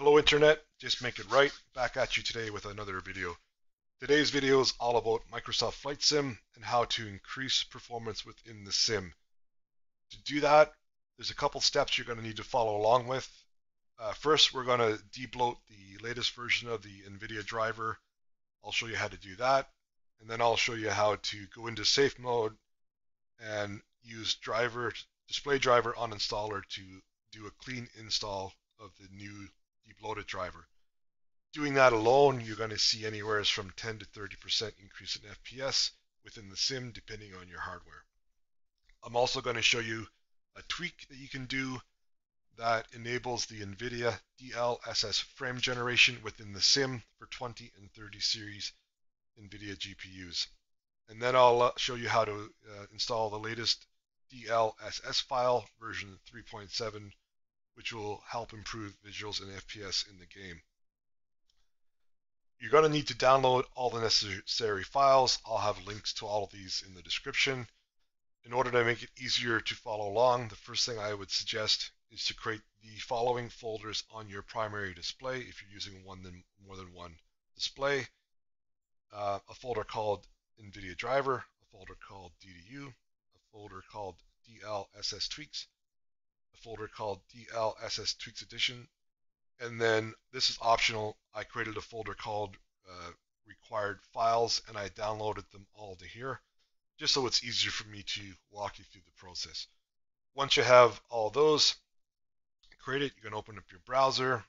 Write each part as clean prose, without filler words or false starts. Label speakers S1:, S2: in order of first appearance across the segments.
S1: Hello Internet, just make it right, back at you today with another video. Today's video is all about Microsoft Flight Sim and how to increase performance within the sim. To do that, there's a couple steps you're going to need to follow along with. First, we're going to debloat the latest version of the NVIDIA Driver. I'll show you how to do that, and then I'll show you how to go into safe mode and use Display Driver Uninstaller to do a clean install of the new debloated driver. Doing that alone, you're going to see anywhere from 10 to 30% increase in FPS within the sim depending on your hardware. I'm also going to show you a tweak that you can do that enables the NVIDIA DLSS FRAME GENERATION within the sim for 20 and 30 series NVIDIA GPUs. And then I'll show you how to install the latest DLSS file version 3.7, which will help improve visuals and FPS in the game. You're going to need to download all the necessary files. I'll have links to all of these in the description. In order to make it easier to follow along, the first thing I would suggest is to create the following folders on your primary display if you're using more than one display. A folder called NVIDIA Driver, a folder called DDU, a folder called DLSS Tweaks, a folder called DLSS Tweaks Edition, and then this is optional. I created a folder called Required Files, and I downloaded them all to here, just so it's easier for me to walk you through the process. Once you have all those created, you can open up your browser,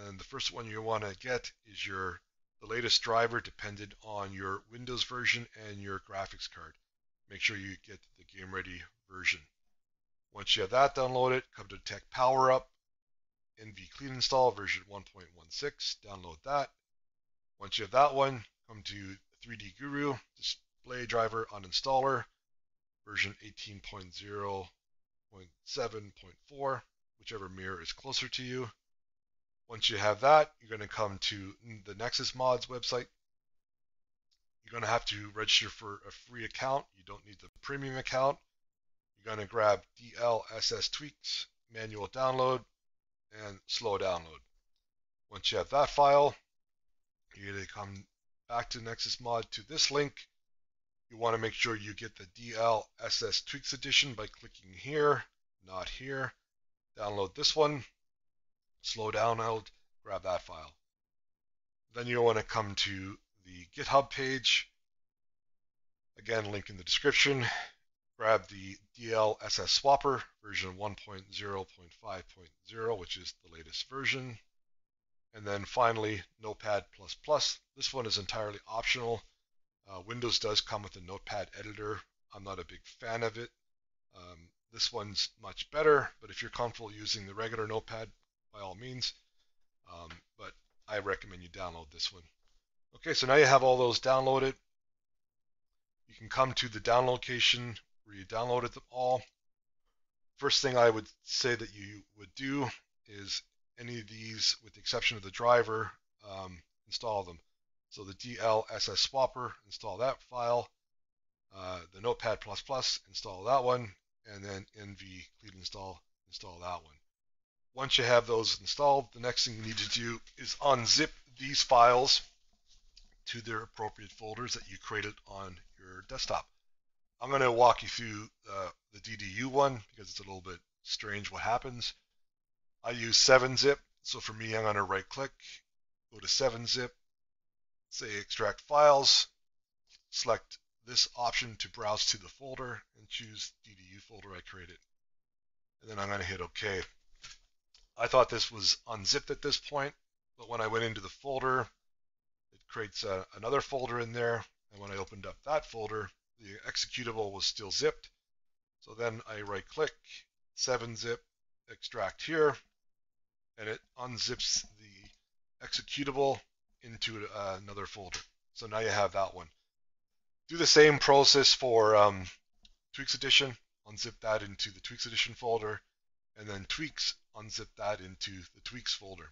S1: and the first one you want to get is the latest driver dependent on your Windows version and your graphics card. Make sure you get the game ready version. Once you have that downloaded, come to Tech Power Up, NV Clean Install version 1.16, download that. Once you have that one, come to 3D Guru, Display Driver Uninstaller version 18.0.7.4, whichever mirror is closer to you. Once you have that, you're going to come to the Nexus Mods website. You're going to have to register for a free account. You don't need the premium account. You're going to grab DLSS Tweaks, manual download, and slow download. Once you have that file, you're going to come back to Nexus Mod to this link. You want to make sure you get the DLSS Tweaks Edition by clicking here, not here. Download this one. Slow download, grab that file. Then you'll want to come to the GitHub page. Again, link in the description. Grab the DLSS Swapper version 1.0.5.0, which is the latest version. And then finally, Notepad++. This one is entirely optional. Windows does come with a Notepad editor. I'm not a big fan of it. This one's much better, but if you're comfortable using the regular Notepad, by all means, but I recommend you download this one. Okay, so now you have all those downloaded. You can come to the download location where you downloaded them all. First thing I would say that you would do is any of these, with the exception of the driver, install them. So the DLSS Swapper, install that file. The Notepad++, install that one, and then NV Clean Install that one. Once you have those installed, the next thing you need to do is unzip these files to their appropriate folders that you created on your desktop. I'm going to walk you through the DDU one because it's a little bit strange what happens. I use 7-zip, so for me I'm going to right click, go to 7-zip, say extract files, select this option to browse to the folder, and choose DDU folder I created. And then I'm going to hit OK. I thought this was unzipped at this point, but when I went into the folder, it creates another folder in there, and when I opened up that folder, the executable was still zipped. So then I right click, 7-zip, extract here, and it unzips the executable into another folder. So now you have that one. Do the same process for Tweaks Edition, unzip that into the Tweaks Edition folder, and then Tweaks, unzip that into the Tweaks folder.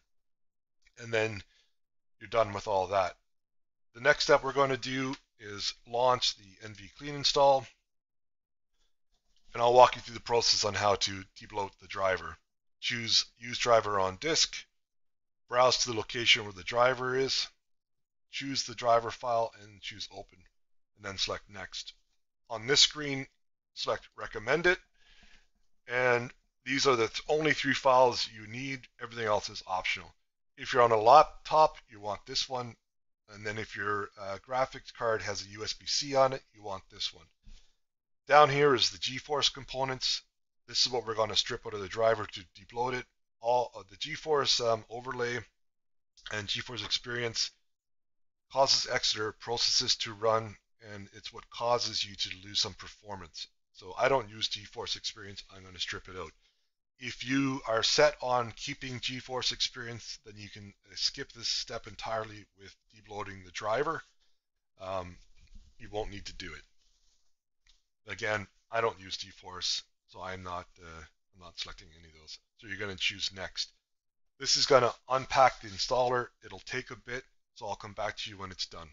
S1: And then you're done with all that. The next step we're going to do is launch the NV Clean Install, and I'll walk you through the process on how to debloat the driver. Choose Use Driver on Disk, browse to the location where the driver is, choose the driver file and choose open, and then select next. On this screen, select recommended, and these are the only 3 files you need. Everything else is optional. If you're on a laptop, you want this one, and then if your graphics card has a USB-C on it, you want this one. Down here is the GeForce components. This is what we're going to strip out of the driver to debloat it. All of the GeForce overlay and GeForce Experience causes extra processes to run, and it's what causes you to lose some performance. So I don't use GeForce Experience. I'm going to strip it out. If you are set on keeping GeForce Experience, then you can skip this step entirely with debloating the driver. You won't need to do it. Again, I don't use GeForce, so I'm not selecting any of those. So you're going to choose next. This is going to unpack the installer. It'll take a bit, so I'll come back to you when it's done.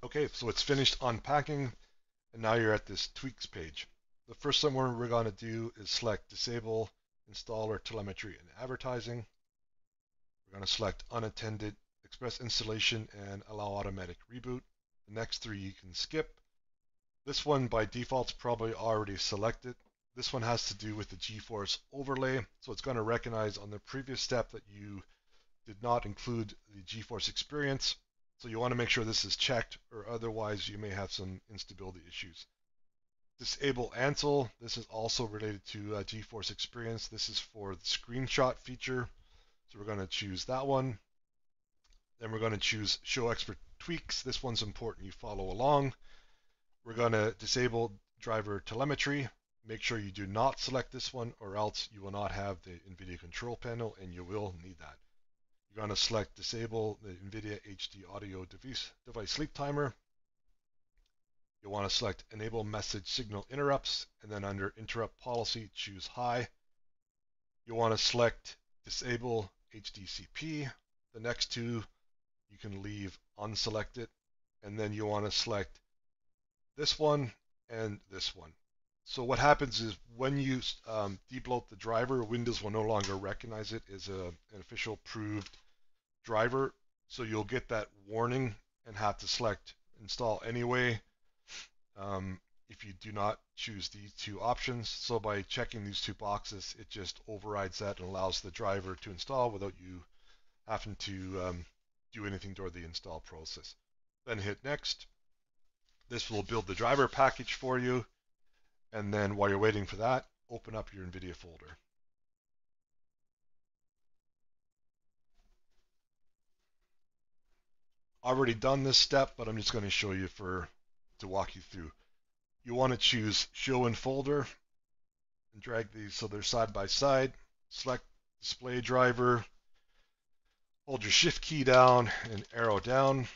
S1: Okay, so it's finished unpacking, and now you're at this tweaks page. The first thing we're going to do is select Disable Installer Telemetry and Advertising. We're going to select Unattended, Express Installation, and Allow Automatic Reboot. The next 3 you can skip. This one by default is probably already selected. This one has to do with the GeForce overlay, so it's going to recognize on the previous step that you did not include the GeForce Experience. So you want to make sure this is checked, or otherwise you may have some instability issues. Disable Ansel. This is also related to GeForce Experience. This is for the screenshot feature. So we're going to choose that one. Then we're going to choose Show Expert Tweaks. This one's important you follow along. We're going to disable driver telemetry. Make sure you do not select this one, or else you will not have the NVIDIA control panel, and you will need that. You're going to select Disable the NVIDIA HD Audio Device Sleep Timer. You'll want to select Enable Message Signal Interrupts, and then under Interrupt Policy, choose High. You'll want to select Disable HDCP. The next 2 you can leave unselected, and then you want to select this one and this one. So what happens is when you debloat the driver, Windows will no longer recognize it as an official approved driver. So you'll get that warning and have to select Install Anyway if you do not choose these 2 options. So by checking these 2 boxes, it just overrides that and allows the driver to install without you having to do anything during the install process. Then hit Next. This will build the driver package for you. And then while you're waiting for that, open up your NVIDIA folder. Already done this step, but I'm just going to show you to walk you through. You want to choose Show in Folder and drag these so they're side by side. Select Display Driver. Hold your Shift key down and arrow down,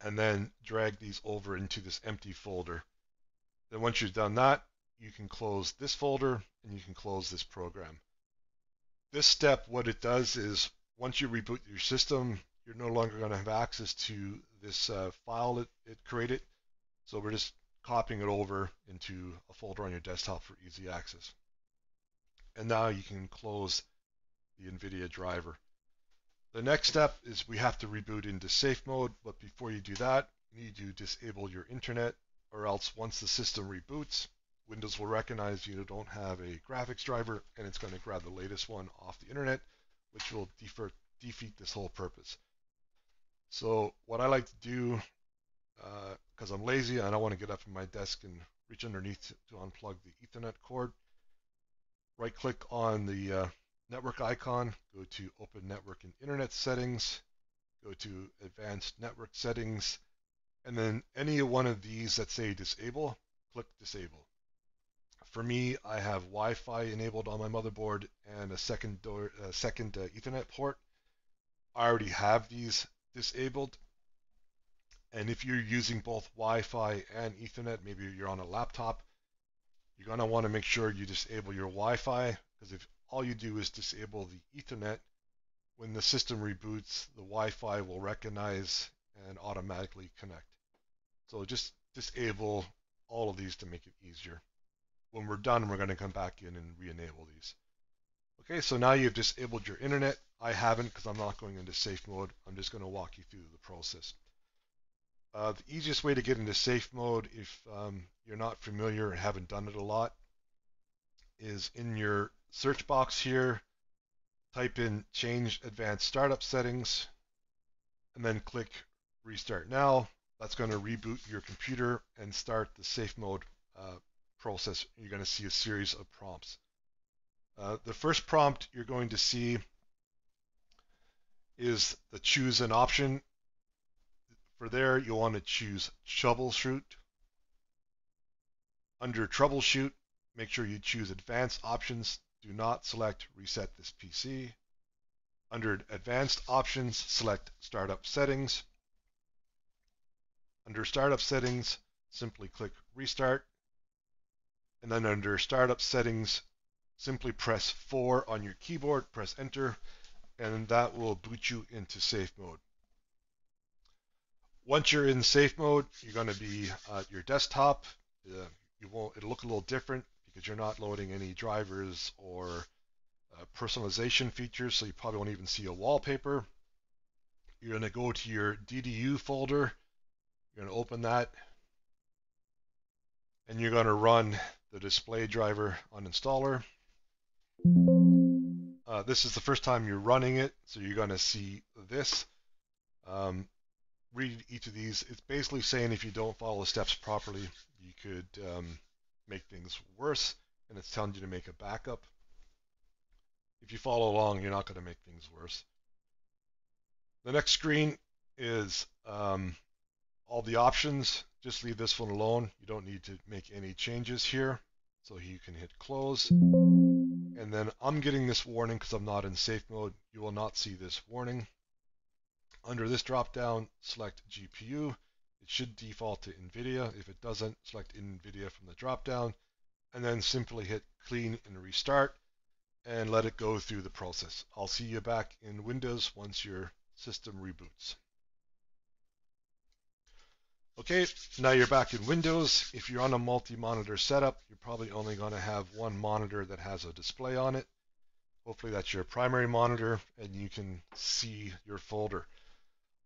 S1: and then drag these over into this empty folder. Then once you've done that, you can close this folder and you can close this program. This step, what it does is once you reboot your system, you're no longer going to have access to this file it created. So we're just copying it over into a folder on your desktop for easy access. And now you can close the NVIDIA driver. The next step is we have to reboot into safe mode, but before you do that, you need to disable your internet, or else once the system reboots, Windows will recognize you don't have a graphics driver, and it's going to grab the latest one off the internet, which will defeat this whole purpose. So what I like to do, because I'm lazy and I don't want to get up from my desk and reach underneath to unplug the Ethernet cord, right click on the network icon, go to Open Network and Internet Settings, go to Advanced Network Settings, and then any one of these that say Disable, click Disable. For me, I have Wi-Fi enabled on my motherboard and a second Ethernet port. I already have these disabled. And if you're using both Wi-Fi and Ethernet, maybe you're on a laptop, you're going to want to make sure you disable your Wi-Fi, because if all you do is disable the Ethernet, when the system reboots, the Wi-Fi will recognize and automatically connect. So just disable all of these to make it easier. When we're done, we're going to come back in and re-enable these. Okay, so now you've disabled your internet. I haven't because I'm not going into safe mode. I'm just going to walk you through the process. The easiest way to get into safe mode, if you're not familiar and haven't done it a lot, is in your search box here, type in change advanced startup settings, and then click restart now. That's going to reboot your computer and start the safe mode process. You're going to see a series of prompts. The first prompt you're going to see is the choose an option. For there, you'll want to choose troubleshoot. Under troubleshoot, make sure you choose advanced options. Do not select reset this PC. Under advanced options, select startup settings. Under startup settings, simply click restart. And then under startup settings, simply press 4 on your keyboard, press enter, and that will boot you into safe mode. Once you're in safe mode, you're going to be at your desktop. It'll look a little different because you're not loading any drivers or personalization features, so you probably won't even see a wallpaper. You're going to go to your DDU folder. You're going to open that, and you're going to run the Display Driver Uninstaller. This is the first time you're running it, so you're going to see this. Read each of these. It's basically saying if you don't follow the steps properly, you could make things worse, and it's telling you to make a backup. If you follow along, you're not going to make things worse. The next screen is all the options. Just leave this one alone. You don't need to make any changes here. So you can hit close. And then I'm getting this warning because I'm not in safe mode. You will not see this warning. Under this drop down, select GPU. It should default to NVIDIA. If it doesn't, select NVIDIA from the drop down. And then simply hit clean and restart and let it go through the process. I'll see you back in Windows once your system reboots. Okay, now you're back in Windows. If you're on a multi-monitor setup, you're probably only going to have one monitor that has a display on it. Hopefully that's your primary monitor and you can see your folder.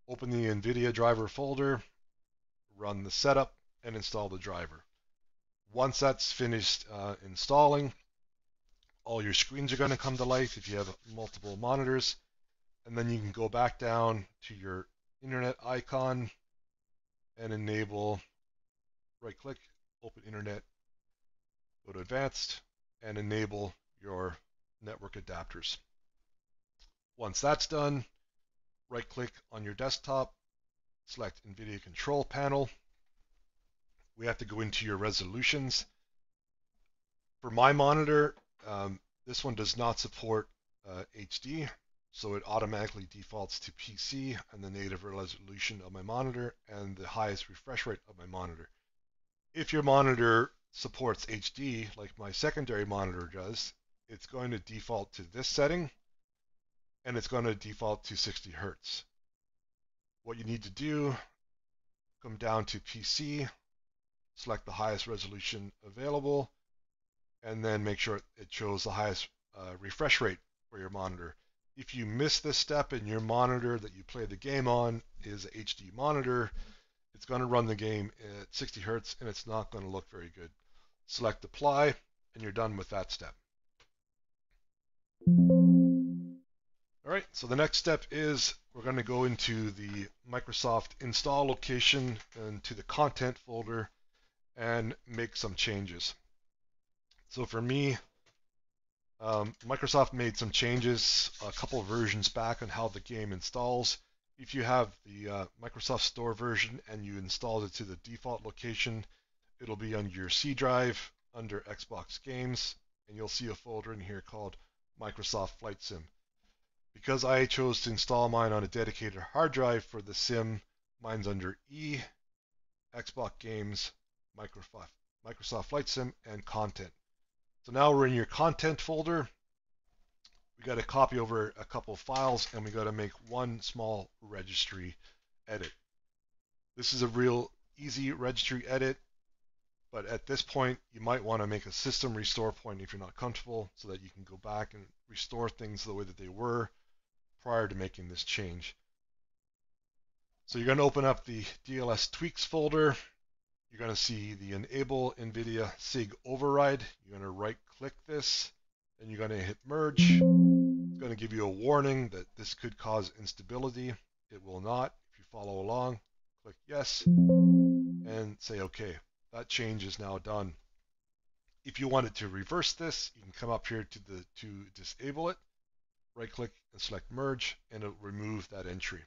S1: Open the NVIDIA Driver folder, run the setup, and install the driver. Once that's finished installing, all your screens are going to come to life if you have multiple monitors, and then you can go back down to your internet icon and enable, right click, open internet, go to advanced, and enable your network adapters. Once that's done, right click on your desktop, select NVIDIA control panel. We have to go into your resolutions. For my monitor, this one does not support HD, so it automatically defaults to PC and the native resolution of my monitor and the highest refresh rate of my monitor. If your monitor supports HD, like my secondary monitor does, it's going to default to this setting, and it's going to default to 60 Hertz. What you need to do, come down to PC, select the highest resolution available, and then make sure it shows the highest refresh rate for your monitor. If you miss this step and your monitor that you play the game on is a HD monitor, it's going to run the game at 60 Hertz and it's not going to look very good. Select apply and you're done with that step. Alright, so the next step is we're going to go into the Microsoft install location and to the content folder and make some changes. So for me, Microsoft made some changes a couple of versions back on how the game installs. If you have the Microsoft Store version and you installed it to the default location, it'll be on your C drive under Xbox Games, and you'll see a folder in here called Microsoft Flight Sim. Because I chose to install mine on a dedicated hard drive for the sim, mine's under E, Xbox Games, Microsoft Flight Sim, and Content. So now we're in your content folder. We got to copy over a couple of files and we got to make one small registry edit. This is a real easy registry edit. But at this point, you might want to make a system restore point if you're not comfortable, so that you can go back and restore things the way that they were prior to making this change. So you're going to open up the DLS tweaks folder. You're going to see the enable NVIDIA SIG override. You're going to right click this and you're going to hit merge. It's going to give you a warning that this could cause instability. It will not. If you follow along, click yes and say OK. That change is now done. If you wanted to reverse this, you can come up here to disable it, right click and select merge, and it'll remove that entry.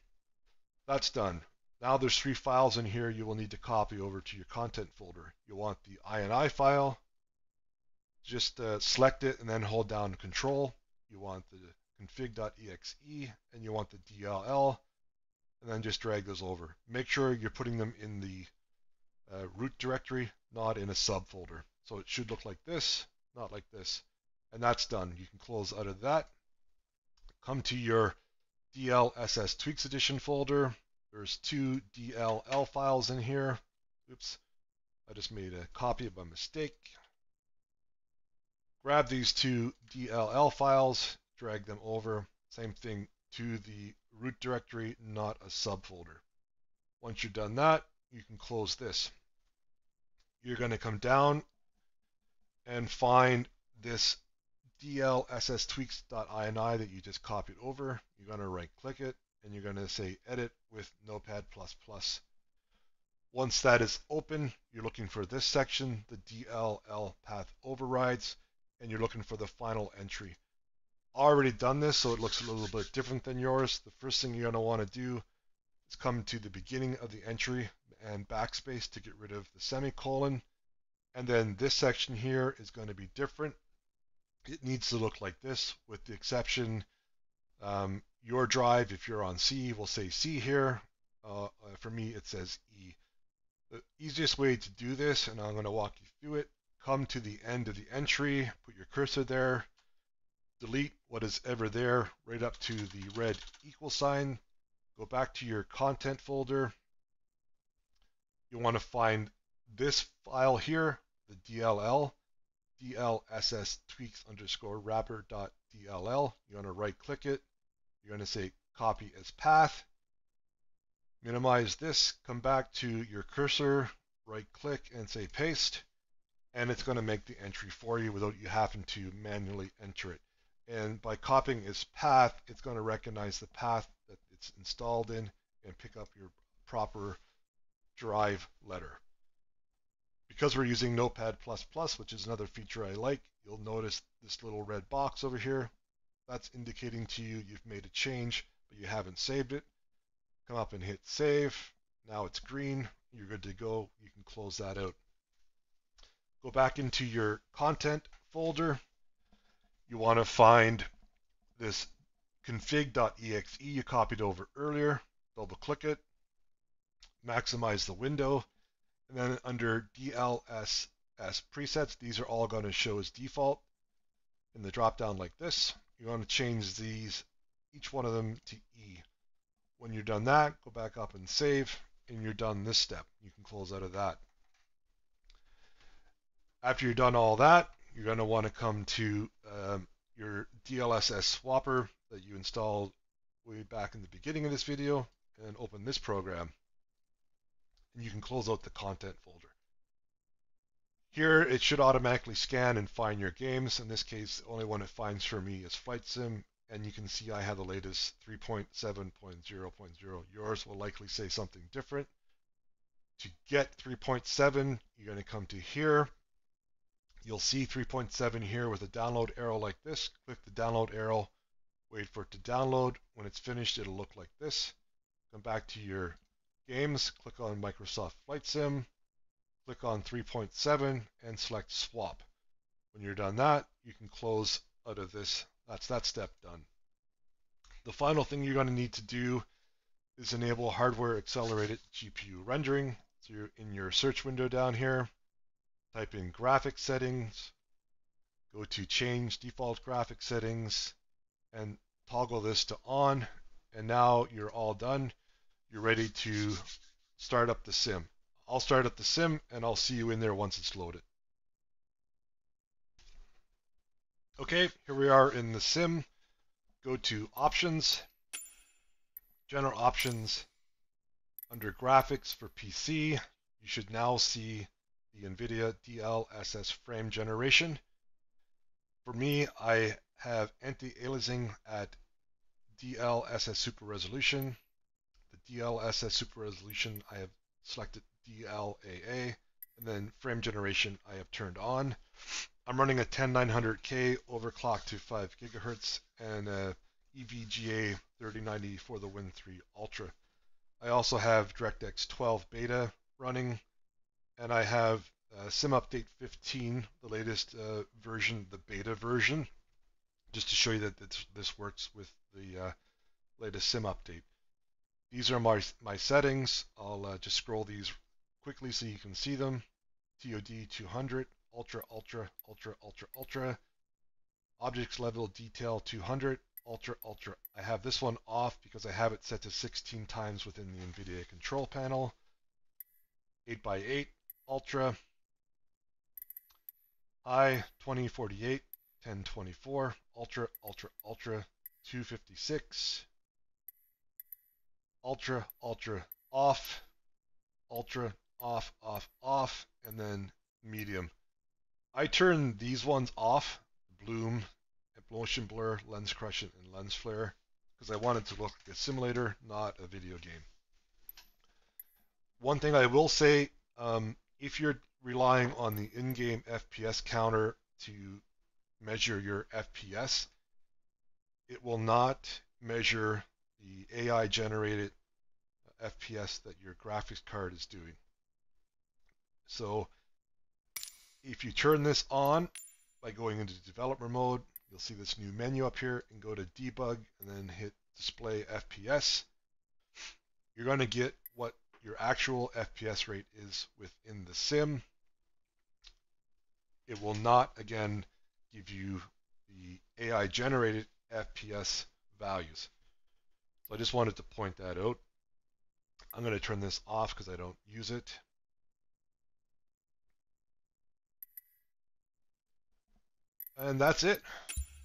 S1: That's done. Now there's 3 files in here you will need to copy over to your content folder. You want the INI file, just select it and then hold down Control. You want the config.exe and you want the DLL, and then just drag those over. Make sure you're putting them in the root directory, not in a subfolder. So it should look like this, not like this. And that's done. You can close out of that. Come to your DLSS Tweaks Edition folder. There's 2 DLL files in here. Oops, I just made a copy by mistake. Grab these 2 DLL files, drag them over. Same thing to the root directory, not a subfolder. Once you've done that, you can close this. You're going to come down and find this DLSS tweaks.ini that you just copied over. You're going to right click it and you're going to say edit with Notepad++. Once that is open, you're looking for this section, the DLL path overrides, and you're looking for the final entry. Already done this, so it looks a little bit different than yours. The first thing you're going to want to do is come to the beginning of the entry and backspace to get rid of the semicolon. And then this section here is going to be different. It needs to look like this, with the exception your drive, if you're on C, will say C here. For me, it says E. The easiest way to do this, and I'm going to walk you through it, come to the end of the entry, put your cursor there, delete what is ever there right up to the red equal sign, go back to your content folder. You want to find this file here, the DLL, DLSS tweaks _ wrapper.dll. You want to right click it. You're going to say copy as path. Minimize this, come back to your cursor, right click and say paste. And it's going to make the entry for you without you having to manually enter it. And by copying its path, it's going to recognize the path that it's installed in and pick up your proper drive letter. Because we're using Notepad++, which is another feature I like, you'll notice this little red box over here. That's indicating to you you've made a change, but you haven't saved it. Come up and hit save. Now it's green. You're good to go. You can close that out. Go back into your content folder. You want to find this config.exe you copied over earlier. Double click it. Maximize the window. And then under DLSS presets, these are all going to show as default in the drop down like this. You want to change these, each one of them, to E. When you're done that, go back up and save, and you're done this step. You can close out of that. After you're done all that, you're going to want to come to your DLSS swapper that you installed way back in the beginning of this video and open this program. And you can close out the content folder. Here it should automatically scan and find your games. In this case, the only one it finds for me is Flight Sim, and you can see I have the latest 3.7.0.0. Yours will likely say something different. To get 3.7, you're going to come to here. You'll see 3.7 here with a download arrow like this. Click the download arrow, wait for it to download. When it's finished, it'll look like this. Come back to your games, click on Microsoft Flight Sim, click on 3.7 and select swap. When you're done that, you can close out of this. That's that step done. The final thing you're going to need to do is enable hardware accelerated GPU rendering. So you're in your search window down here, type in graphics settings, go to change default graphics settings and toggle this to on, and now you're all done. You're ready to start up the sim. I'll start up the sim and I'll see you in there once it's loaded. Okay, here we are in the sim. Go to Options, General Options. Under Graphics for PC, you should now see the NVIDIA DLSS FRAME GENERATION. For me, I have anti-aliasing at DLSS Super Resolution. The DLSS Super Resolution, I have selected DLAA, and then frame generation I have turned on. I'm running a 10900K overclocked to 5 GHz and a EVGA 3090 for the Win 3 Ultra. I also have DirectX 12 beta running, and I have Sim Update 15, the latest version, the beta version, just to show you that this works with the latest Sim Update. These are my settings. I'll just scroll these quickly so you can see them. TOD 200, Ultra, Ultra, Ultra, Ultra, Ultra. Objects level detail 200, Ultra, Ultra. I have this one off because I have it set to 16 times within the NVIDIA control panel. 8x8, Ultra. I 2048, 1024, Ultra, Ultra, Ultra, 256. Ultra, Ultra, off, Ultra, off, off, off, and then medium. I turn these ones off, bloom, motion blur, lens correction, and lens flare, because I want it to look like a simulator, not a video game. One thing I will say, if you're relying on the in-game FPS counter to measure your FPS, it will not measure the AI-generated FPS that your graphics card is doing. So if you turn this on by going into developer mode, you'll see this new menu up here, and go to debug and then hit display FPS. You're going to get what your actual FPS rate is within the sim. It will not, again, give you the AI generated FPS values. So I just wanted to point that out. I'm going to turn this off because I don't use it. And that's it.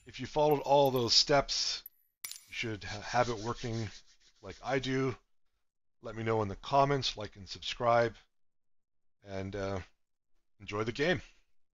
S1: If you followed all those steps, you should have it working like I do. Let me know in the comments, like and subscribe, and enjoy the game.